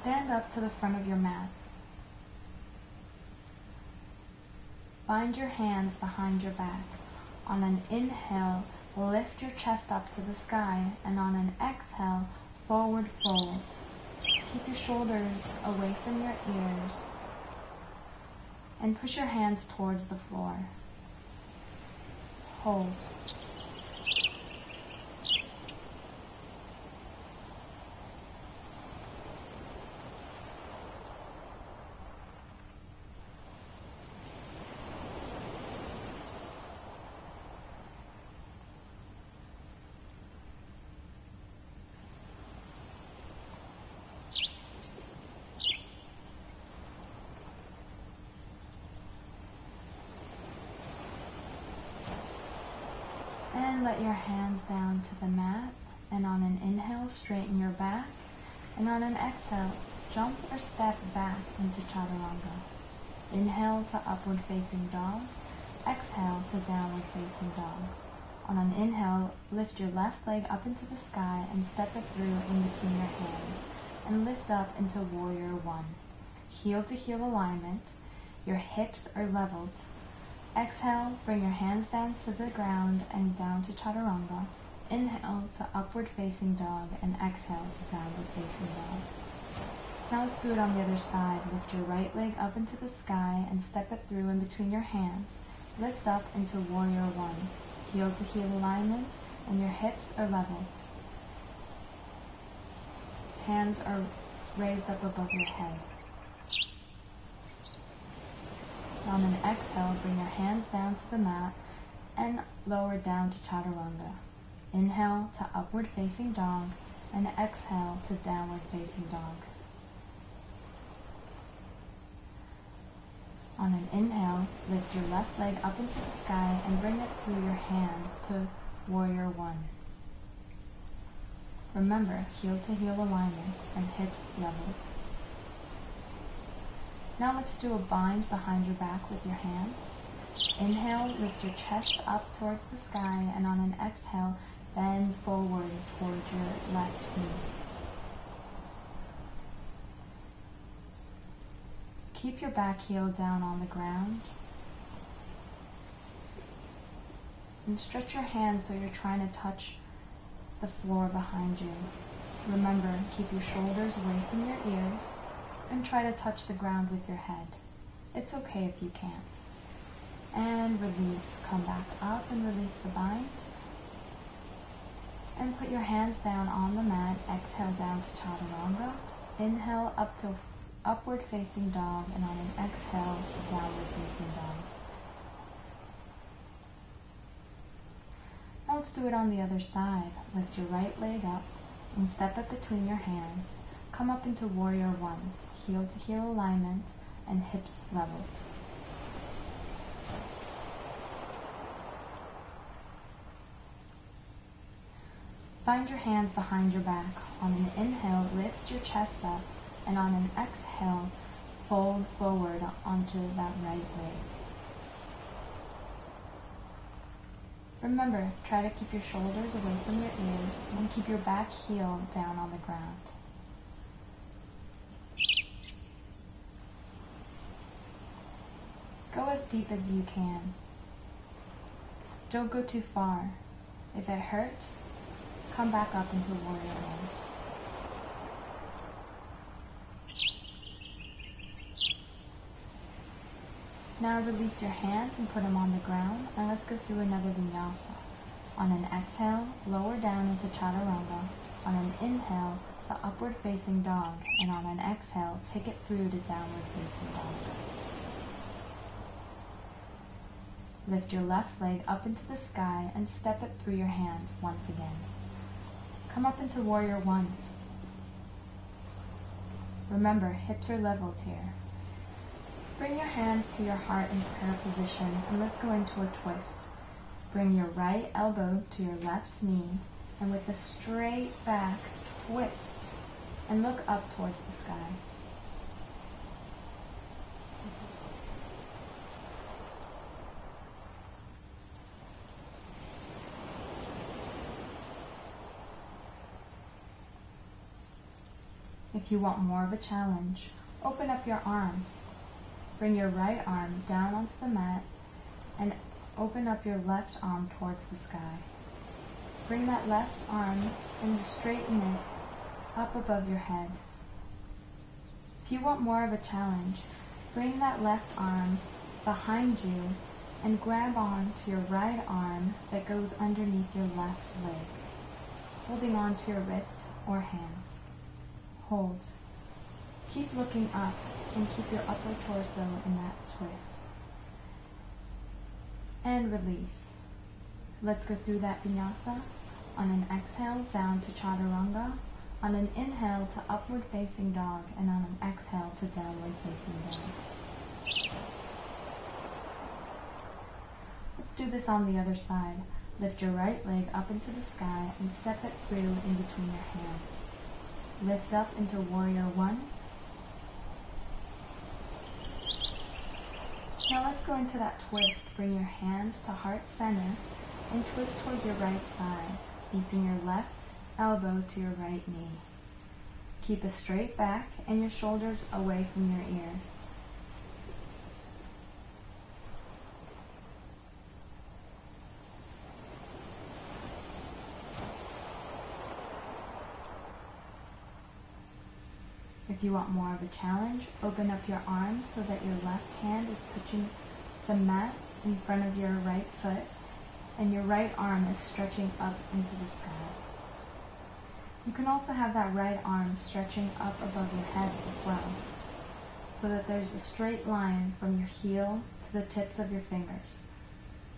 stand up to the front of your mat. Bind your hands behind your back. On an inhale, lift your chest up to the sky, and on an exhale, forward fold. Keep your shoulders away from your ears and push your hands towards the floor. Hold. And let your hands down to the mat, and on an inhale, straighten your back, and on an exhale, jump or step back into chaturanga. Inhale to upward facing dog, exhale to downward facing dog. On an inhale, lift your left leg up into the sky and step it through in between your hands, and lift up into warrior one. Heel to heel alignment, your hips are leveled. Exhale, bring your hands down to the ground and down to chaturanga. Inhale to upward facing dog and exhale to downward facing dog. Now let's do it on the other side. Lift your right leg up into the sky and step it through in between your hands. Lift up into warrior one. Heel to heel alignment, and your hips are leveled. Hands are raised up above your head. On an exhale, bring your hands down to the mat and lower down to chaturanga. Inhale to upward facing dog and exhale to downward facing dog. On an inhale, lift your left leg up into the sky and bring it through your hands to warrior one. Remember, heel to heel alignment and hips leveled. Now let's do a bind behind your back with your hands. Inhale, lift your chest up towards the sky, and on an exhale, bend forward towards your left knee. Keep your back heel down on the ground. And stretch your hands so you're trying to touch the floor behind you. Remember, keep your shoulders away from your ears and try to touch the ground with your head. It's okay if you can't. And release. Come back up and release the bind. And put your hands down on the mat. Exhale down to chaturanga. Inhale up to upward facing dog, and on an exhale to downward facing dog. Now let's do it on the other side. Lift your right leg up and step it between your hands. Come up into warrior one. Heel to heel alignment and hips leveled. Bind your hands behind your back. On an inhale, lift your chest up, and on an exhale, fold forward onto that right leg. Remember, try to keep your shoulders away from your ears and keep your back heel down on the ground. Go as deep as you can. Don't go too far. If it hurts, come back up into warrior one. Now release your hands and put them on the ground, and let's go through another vinyasa. On an exhale, lower down into chaturanga. On an inhale, to upward facing dog, and on an exhale, take it through to downward facing dog. Lift your left leg up into the sky and step it through your hands once again. Come up into warrior one. Remember, hips are leveled here. Bring your hands to your heart in prayer position, and let's go into a twist. Bring your right elbow to your left knee, and with a straight back, twist and look up towards the sky. If you want more of a challenge, open up your arms. Bring your right arm down onto the mat and open up your left arm towards the sky. Bring that left arm and straighten it up above your head. If you want more of a challenge, bring that left arm behind you and grab on to your right arm that goes underneath your left leg, holding on to your wrists or hands. Hold. Keep looking up and keep your upper torso in that twist. And release. Let's go through that vinyasa. On an exhale, down to chaturanga. On an inhale to upward facing dog, and on an exhale to downward facing dog. Let's do this on the other side. Lift your right leg up into the sky and step it through in between your hands. Lift up into warrior one. Now let's go into that twist. Bring your hands to heart center and twist towards your right side, facing your left elbow to your right knee. Keep a straight back and your shoulders away from your ears. If you want more of a challenge, open up your arms so that your left hand is touching the mat in front of your right foot and your right arm is stretching up into the sky. You can also have that right arm stretching up above your head as well, so that there's a straight line from your heel to the tips of your fingers.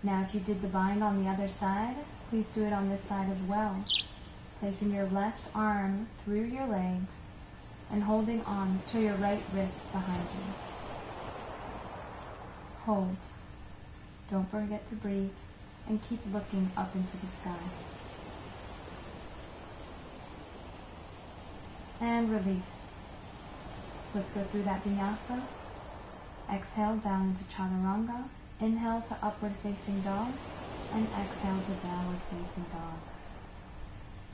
Now if you did the bind on the other side, please do it on this side as well, placing your left arm through your legs and holding on to your right wrist behind you. Hold. Don't forget to breathe and keep looking up into the sky. And release. Let's go through that vinyasa. Exhale down into chaturanga. Inhale to upward facing dog. And exhale to downward facing dog.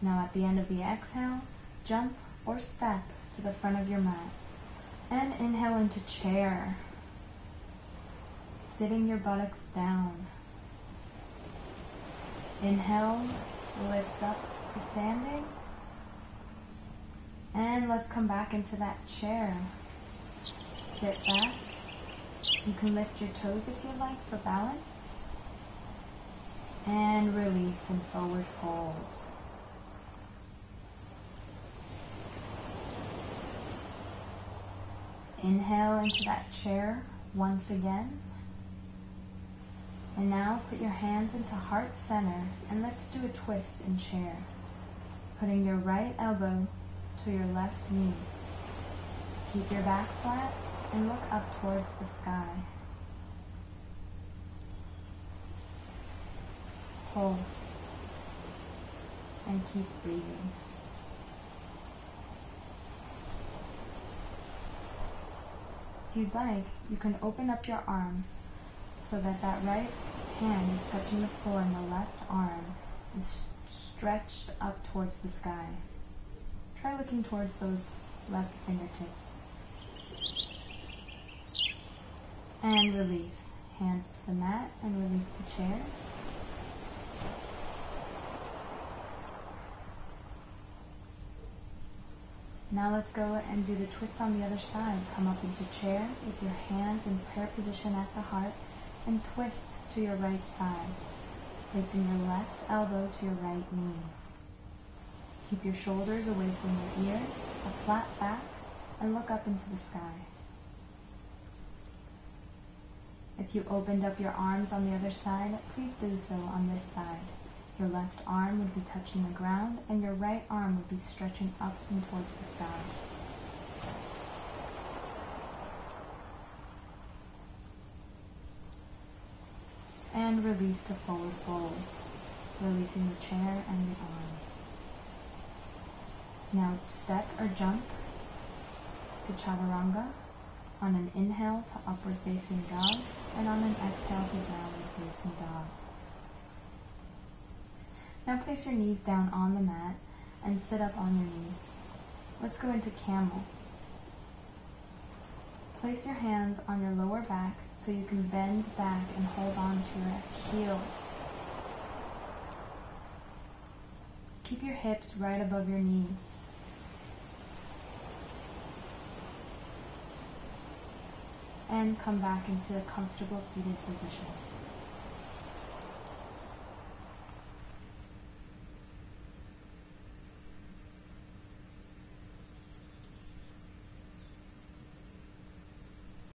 Now at the end of the exhale, jump or step to the front of your mat. And inhale into chair. Sitting your buttocks down. Inhale, lift up to standing. And let's come back into that chair. Sit back. You can lift your toes if you like for balance. And release and forward fold. Inhale into that chair once again. And now put your hands into heart center and let's do a twist in chair. Putting your right elbow to your left knee. Keep your back flat and look up towards the sky. Hold and keep breathing. If you'd like, you can open up your arms so that that right hand is touching the floor and the left arm is stretched up towards the sky. Try looking towards those left fingertips. And release. Hands to the mat and release the chair. Now let's go and do the twist on the other side. Come up into chair with your hands in prayer position at the heart and twist to your right side, placing your left elbow to your right knee. Keep your shoulders away from your ears, a flat back, and look up into the sky. If you opened up your arms on the other side, please do so on this side. Your left arm would be touching the ground, and your right arm would be stretching up and towards the sky. And release to forward fold, releasing the chair and the arms. Now step or jump to chaturanga. On an inhale to upward facing dog, and on an exhale to downward facing dog. Now place your knees down on the mat and sit up on your knees. Let's go into camel. Place your hands on your lower back so you can bend back and hold on to your heels. Keep your hips right above your knees. And come back into a comfortable seated position.